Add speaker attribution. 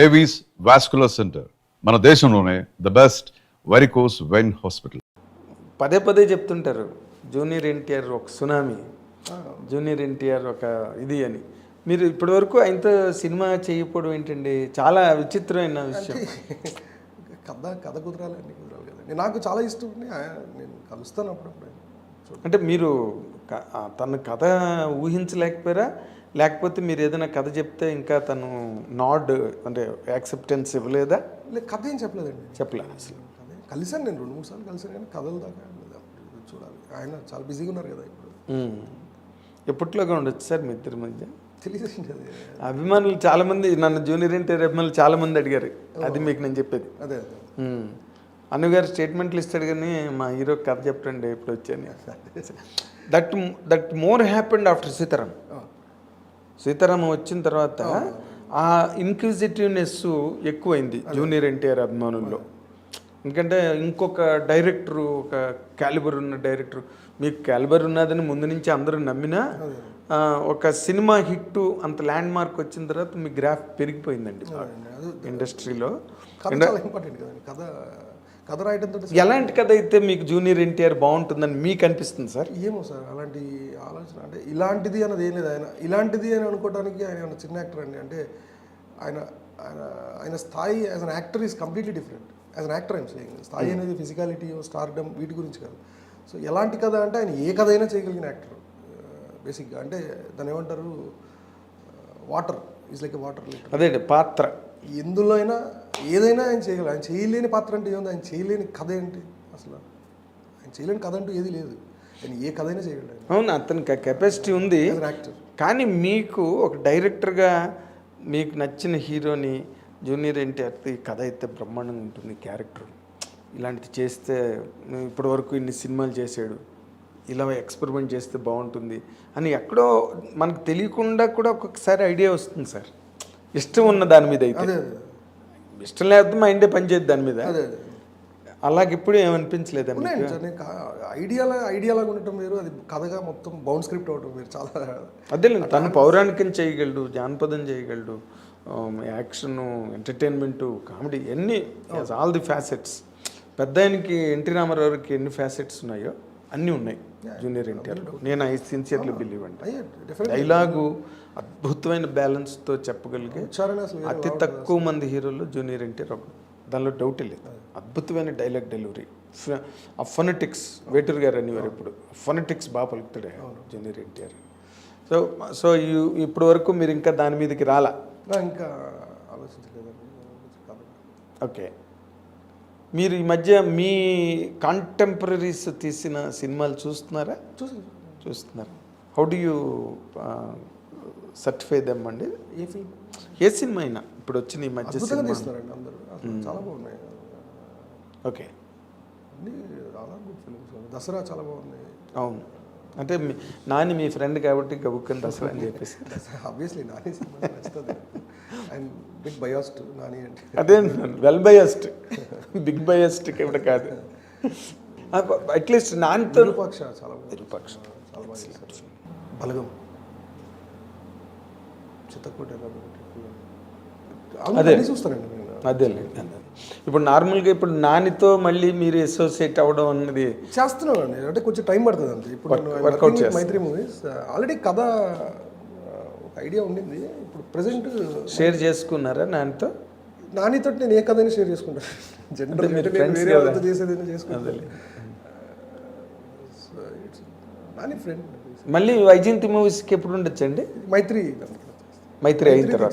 Speaker 1: Avis vascular centre మన దేశంలోనే the best varicose vein hospital.
Speaker 2: పదే పదే చెప్తుంటారు జూనియర్ ఎన్టీఆర్ ఒక సునామీ, జూనియర్ ఎన్టీఆర్ ఒక ఇది అని. మీరు ఇప్పటివరకు ఆయనతో సినిమా చేయకపోవడం ఏంటండి? చాలా విచిత్రమైన విషయం.
Speaker 3: కథ కుదరాలి కదండి. నాకు చాలా ఇష్టం, నేను కలుస్తాను అప్పుడప్పుడు.
Speaker 2: అంటే మీరు తన కథ ఊహించలేకపోయారా, లేకపోతే మీరు ఏదైనా కథ చెప్తే ఇంకా తను నాడ్ అంటే యాక్సెప్టెన్స్ ఇవ్వలేదా?
Speaker 3: లేదు, కథ ఏం చెప్పలేదండి.
Speaker 2: చెప్పలే అసలు.
Speaker 3: కలిసాను, నేను 2-3 సార్లు కలిసాను, కానీ కథల దాకా చూడాలి. ఆయన చాలా బిజీగా ఉన్నారు కదా ఇప్పుడు.
Speaker 2: ఎప్పట్లోగా ఉండొచ్చు సార్ మీ ఇద్దరి మధ్య?
Speaker 3: తెలియదండి.
Speaker 2: అభిమానులు చాలామంది, నన్ను జూనియర్ ఎన్టీఆర్ అభిమానులు చాలామంది అడిగారు, అది మీకు నేను చెప్పేది.
Speaker 3: అదే
Speaker 2: అనుగారు స్టేట్మెంట్లు ఇస్తాడు కానీ మా హీరో కథ చెప్పండి ఇప్పుడు వచ్చాను. That more happened after Sitaram. Sita Ramam వచ్చిన తర్వాత ఆ ఇన్క్విజిటివ్నెస్ ఎక్కువైంది జూనియర్ ఎన్టీఆర్ అభిమానుల్లో. ఎందుకంటే ఇంకొక డైరెక్టరు, ఒక క్యాలిబర్ ఉన్న డైరెక్టర్, మీకు క్యాలిబర్ ఉన్నదని ముందు నుంచి అందరూ నమ్మినా ఒక సినిమా హిట్ అంత ల్యాండ్ మార్క్ వచ్చిన తర్వాత మీ గ్రాఫ్ పెరిగిపోయిందండి ఇండస్ట్రీలో.
Speaker 3: కథ రాయడంతో
Speaker 2: ఎలాంటి కథ అయితే మీకు జూనియర్ ఎన్టీఆర్ బాగుంటుందని మీకు అనిపిస్తుంది సార్?
Speaker 3: ఏమో సార్, అలాంటి ఆలోచన అంటే ఇలాంటిది అన్నది ఏం లేదు. ఆయన ఇలాంటిది అని అనుకోవడానికి ఆయన చిన్న యాక్టర్ అండి. అంటే ఆయన ఆయన ఆయన స్థాయి as an actor is completely different. As an actor I'm saying, స్థాయి అనేది ఫిజికాలిటీ, స్టార్డమ్, వీటి గురించి కాదు. సో ఎలాంటి కథ అంటే ఆయన ఏ కథ అయినా చేయగలిగిన యాక్టర్ బేసిక్గా. అంటే దాన్ని ఏమంటారు, వాటర్ ఈజ్ లైక్ వాటర్.
Speaker 2: అదే పాత్ర
Speaker 3: ఎందులో అయినా ఏదైనా ఆయన చేయగలరు. ఆయన చేయలేని పాత్ర అంటే ఏముంది? ఆయన చేయలేని కథ ఏంటి అసలు? ఆయన చేయలేని కథ అంటూ ఏది లేదు. ఆయన ఏ కథ అయినా చేయగలరు.
Speaker 2: అవును, అతనికి కెపాసిటీ ఉంది.
Speaker 3: యాక్టర్.
Speaker 2: కానీ మీకు ఒక డైరెక్టర్గా మీకు నచ్చిన హీరోని జూనియర్ ఎన్టీఆర్ కథ అయితే బ్రహ్మాండంగా ఉంటుంది, క్యారెక్టర్ ఇలాంటిది చేస్తే ఇప్పటివరకు ఇన్ని సినిమాలు చేశాడు, ఇలా ఎక్స్పెరిమెంట్ చేస్తే బాగుంటుంది అని ఎక్కడో మనకు తెలియకుండా కూడా ఒక్కొక్కసారి ఐడియా వస్తుంది సార్. ఇష్టం ఉన్న దాని మీద అయితే, ఇష్టం లేకపోతే మైండే పనిచేయదు దాని మీద. అలాగే ఇప్పుడు ఏమనిపించలేదు
Speaker 3: ఐడియాలాగా ఉండటం వేరు, అది కథగా మొత్తం బౌండ్ స్క్రిప్ట్ అవటం వేరు. చాలా
Speaker 2: అదే తను పౌరాణికం చేయగలడు, జానపదం చేయగలడు, యాక్షన్, ఎంటర్టైన్మెంటు, కామెడీ, ఎన్ని ఆల్ ది ఫ్యాసెట్స్. పెద్ద ఆయనకి ఎన్టీ రామారావుకి ఎన్ని ఫ్యాసెట్స్ ఉన్నాయో అన్నీ ఉన్నాయి జూనియర్ ఎన్టీఆర్. నేను ఐ సిన్సియర్లీ బిలీవ్ అంటే డైలాగు అద్భుతమైన బ్యాలెన్స్తో చెప్పగలిగే అతి తక్కువ మంది హీరోల్లో జూనియర్ ఎన్టీఆర్ ఒక, దానిలో డౌట్ లేదు. అద్భుతమైన డైలాగ్ డెలివరీ, ఆ ఫొనెటిక్స్, వేటూరు గారు అనేవారు ఇప్పుడు, ఫొనెటిక్స్ బాగా పలుకుతాడు జూనియర్ ఎన్టీఆర్. సో ఇప్పటి వరకు మీరు ఇంకా దాని మీదకి రాలా?
Speaker 3: ఇంకా ఆలోచించలేదండి.
Speaker 2: ఓకే, మీరు ఈ మధ్య మీ కాంటెంపరీస్ తీసిన సినిమాలు చూస్తున్నారా? చూస్తున్నారు. How do you certify them అండి? ఏ సినిమా అయినా ఇప్పుడు వచ్చిన ఈ మధ్య
Speaker 3: తీస్తున్నారండి అందరూ, చాలా బాగున్నాయి.
Speaker 2: ఓకే,
Speaker 3: చాలా గుడ్ ఫిల్మ్స్. దసరా చాలా బాగున్నాయి.
Speaker 2: అవును, అంటే నాని మీ ఫ్రెండ్ కాబట్టి గబుక్కని దసరా అని చెప్పేసి.
Speaker 3: ఆబ్వియస్లీ నాని సినిమా నచ్చుతుంది. అండ్ బిగ్ బయాస్డ్ నాని అంటే.
Speaker 2: అదే వెల్ బయాస్డ్, బిగ్ బయాస్డ్ ఇక్కడ కాదు. అట్లీస్ట్ నానితో
Speaker 3: విరూపాక్ష చాలా బాగా చేశారు. బలగం, చిత్తకోట, అదే చూస్తానండి నేను.
Speaker 2: అదే ఇప్పుడు నార్మల్గా ఇప్పుడు నానితో మళ్ళీ మీరు అసోసియేట్ అవ్వడం అన్నది
Speaker 3: చేస్తున్నాను అండి. అంటే కొంచెం టైం పడుతుంది అంతే. ఇప్పుడు మైత్రి మూవీస్ ఆల్రెడీ కథ ఒక ఐడియా ఉండింది. ఇప్పుడు ప్రెసెంట్
Speaker 2: షేర్ చేసుకున్నారా నానితో?
Speaker 3: నానితో నేను ఏ కథ అయినా షేర్ చేసుకుంటాను. జనరల్ వేరే వాళ్ళతో చేసేదైనా చేసుకుంటాను. నాని ఫ్రెండ్.
Speaker 2: మళ్ళీ వైజయంతి మూవీస్కి ఎప్పుడు ఉండొచ్చండి?
Speaker 3: మైత్రి
Speaker 2: అయిన తర్వాత